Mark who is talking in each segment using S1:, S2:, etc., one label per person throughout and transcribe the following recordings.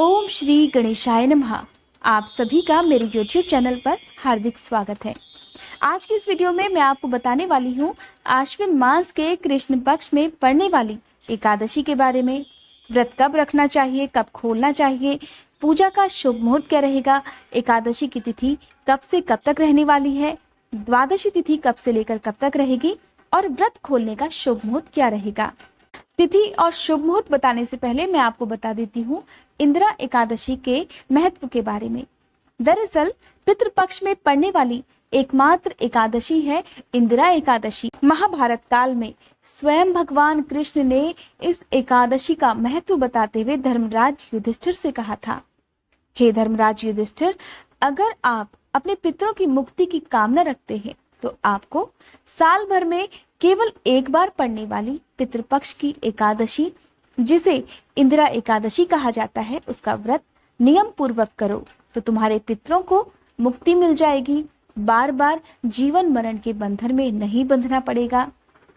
S1: ओम श्री गणेशाय नमः। आप सभी का मेरे YouTube चैनल पर हार्दिक स्वागत है। आज की इस वीडियो में मैं आपको बताने वाली हूँ आश्विन मास के कृष्ण पक्ष में पड़ने वाली एकादशी के बारे में। व्रत कब रखना चाहिए, कब खोलना चाहिए, पूजा का शुभ मुहूर्त क्या रहेगा, एकादशी की तिथि कब से कब तक रहने वाली है, द्वादशी तिथि कब से लेकर कब तक रहेगी और व्रत खोलने का शुभ मुहूर्त क्या रहेगा। तिथि और शुभ मुहूर्त बताने से पहले मैं आपको बता देती हूँ इंदिरा एकादशी के महत्व के बारे में। दरअसल पितृपक्ष में पड़ने वाली एकमात्र एकादशी है इंदिरा एकादशी। महाभारत काल में स्वयं भगवान कृष्ण ने इस एकादशी का महत्व बताते हुए धर्मराज युधिष्ठिर से कहा था, हे धर्मराज युधिष्ठिर, अगर आप अपने पितरों की मुक्ति की कामना रखते हैं तो आपको साल भर में केवल एक बार पड़ने वाली पितृपक्ष की एकादशी, जिसे इंदिरा एकादशी कहा जाता है, उसका व्रत नियम पूर्वक करो तो तुम्हारे पितरों को मुक्ति मिल जाएगी। बार बार जीवन मरण के बंधन में नहीं बंधना पड़ेगा।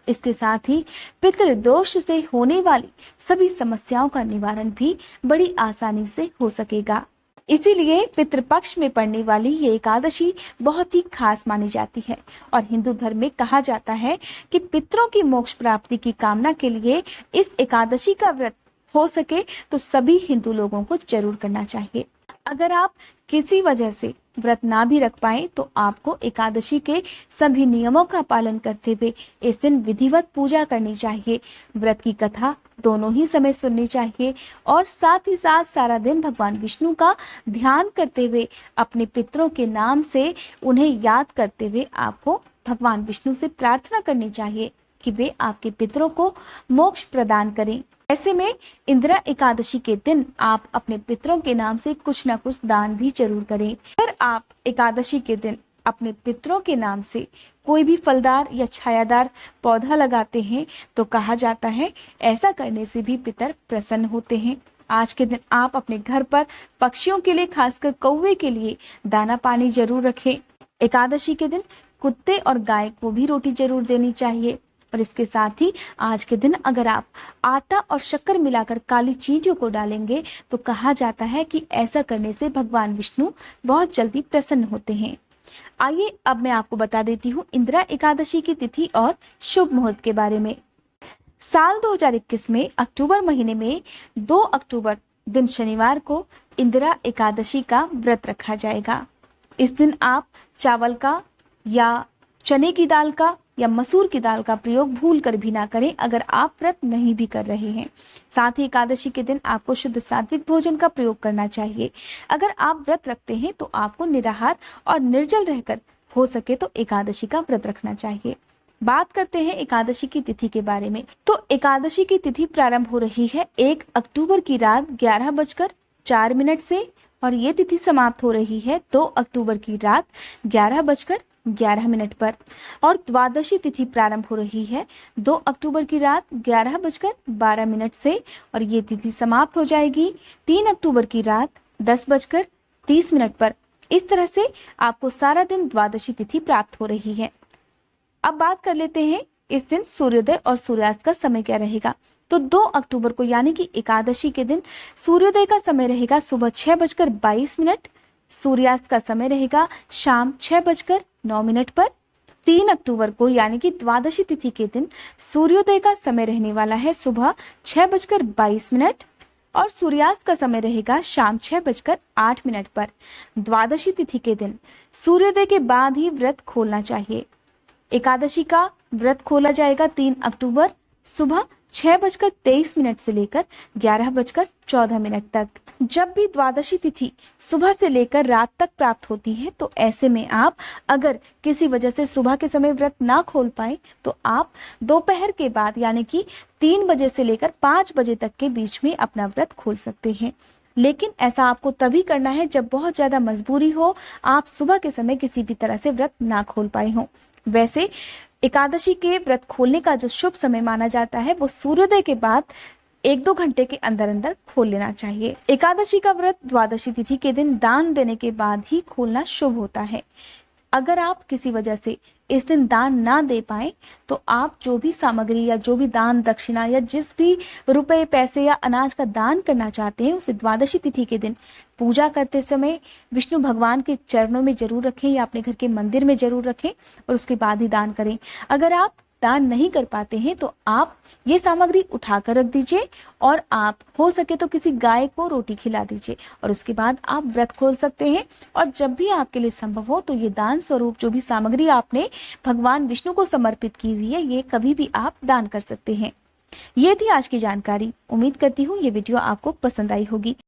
S1: इसके साथ ही पितृदोष से होने वाली सभी समस्याओं का निवारण भी बड़ी आसानी से हो सकेगा। इसीलिए पितृपक्ष में पड़ने वाली ये एकादशी बहुत ही खास मानी जाती है और हिंदू धर्म में कहा जाता है कि पितरों की मोक्ष प्राप्ति की कामना के लिए इस एकादशी का व्रत हो सके तो सभी हिंदू लोगों को जरूर करना चाहिए। अगर आप किसी वजह से व्रत ना भी रख पाए तो आपको एकादशी के सभी नियमों का पालन करते हुए इस दिन विधिवत पूजा करनी चाहिए। व्रत की कथा दोनों ही समय सुननी चाहिए और साथ ही साथ सारा दिन भगवान विष्णु का ध्यान करते हुए अपने पितरों के नाम से उन्हें याद करते हुए आपको भगवान विष्णु से प्रार्थना करनी चाहिए कि वे आपके पितरों को मोक्ष प्रदान करें। ऐसे में इंदिरा एकादशी के दिन आप अपने पितरों के नाम से कुछ ना कुछ दान भी जरूर करें। अगर आप एकादशी के दिन अपने पितरों के नाम से कोई भी फलदार या छायादार पौधा लगाते हैं तो कहा जाता है ऐसा करने से भी पितर प्रसन्न होते हैं। आज के दिन आप अपने घर पर पक्षियों के लिए, खासकर कौवे के लिए दाना पानी जरूर रखें। एकादशी के दिन कुत्ते और गाय को भी रोटी जरूर देनी चाहिए। और इसके साथ ही आज के दिन अगर आप आटा और शक्कर मिलाकर काली चींटियों को डालेंगे तो कहा जाता है कि ऐसा करने से भगवान विष्णु बहुत जल्दी प्रसन्न होते हैं। आइए अब मैं आपको बता देती हूँ इंदिरा एकादशी की तिथि और शुभ मुहूर्त के बारे में। साल 2021 में अक्टूबर महीने में 2 अक्टूबर दिन शनिवार को इंदिरा एकादशी का व्रत रखा जाएगा। इस दिन आप चावल का या चने की दाल का या मसूर की दाल का प्रयोग भूल कर भी ना करें अगर आप व्रत नहीं भी कर रहे हैं। साथ ही एकादशी के दिन आपको शुद्ध सात्विक भोजन का प्रयोग करना चाहिए। अगर आप व्रत रखते हैं तो आपको निराहार और निर्जल रहकर हो सके तो एकादशी का व्रत रखना चाहिए। बात करते हैं एकादशी की तिथि के बारे में। तो एकादशी की तिथि प्रारंभ हो रही है 1 अक्टूबर की रात 11:04 से और ये तिथि समाप्त हो रही है 2 अक्टूबर की रात 11:11 पर और द्वादशी तिथि प्रारंभ हो रही है 2 अक्टूबर की रात 11:12 से और ये तिथि समाप्त हो जाएगी 3 अक्टूबर की रात 10:30 पर। इस तरह से आपको सारा दिन द्वादशी तिथि प्राप्त हो रही है। अब बात कर लेते हैं इस दिन सूर्योदय और सूर्यास्त का समय क्या रहेगा। तो 2 अक्टूबर को यानी कि एकादशी के दिन सूर्योदय का समय रहेगा सुबह 6:22, सूर्यास्त का समय रहेगा शाम 6:09 पर। 3 अक्टूबर को यानी कि द्वादशी तिथि के दिन सूर्योदय का समय रहने वाला है सुबह 6:22 और सूर्यास्त का समय रहेगा शाम 6:08 पर। द्वादशी तिथि के दिन सूर्योदय के बाद ही व्रत खोलना चाहिए। एकादशी का व्रत खोला जाएगा 3 अक्टूबर सुबह 6:23 से लेकर 11:14 तक। जब भी द्वादशी तिथि सुबह से लेकर रात तक प्राप्त होती है तो ऐसे में आप अगर किसी वजह से सुबह के समय व्रत ना खोल पाए तो आप दोपहर के बाद यानी कि 3 बजे से लेकर 5 बजे तक के बीच में अपना व्रत खोल सकते हैं। लेकिन ऐसा आपको तभी करना है जब बहुत ज्यादा मजबूरी हो, आप सुबह के समय किसी भी तरह से व्रत ना खोल पाए हो। वैसे एकादशी के व्रत खोलने का जो शुभ समय माना जाता है वो सूर्योदय के बाद 1-2 घंटे के अंदर अंदर खोल लेना चाहिए। एकादशी का व्रत द्वादशी तिथि के दिन दान देने के बाद ही खोलना शुभ होता है। अगर आप किसी वजह से इस दिन दान ना दे पाए तो आप जो भी सामग्री या जो भी दान दक्षिणा या जिस भी रुपए पैसे या अनाज का दान करना चाहते हैं उसे द्वादशी तिथि के दिन पूजा करते समय विष्णु भगवान के चरणों में जरूर रखें या अपने घर के मंदिर में जरूर रखें और उसके बाद ही दान करें। अगर आप दान नहीं कर पाते हैं तो आप ये सामग्री उठाकर रख दीजिए और आप हो सके तो किसी गाय को रोटी खिला दीजिए और उसके बाद आप व्रत खोल सकते हैं। और जब भी आपके लिए संभव हो तो ये दान स्वरूप जो भी सामग्री आपने भगवान विष्णु को समर्पित की हुई है ये कभी भी आप दान कर सकते हैं। ये थी आज की जानकारी। उम्मीद करती हूँ ये वीडियो आपको पसंद आई होगी।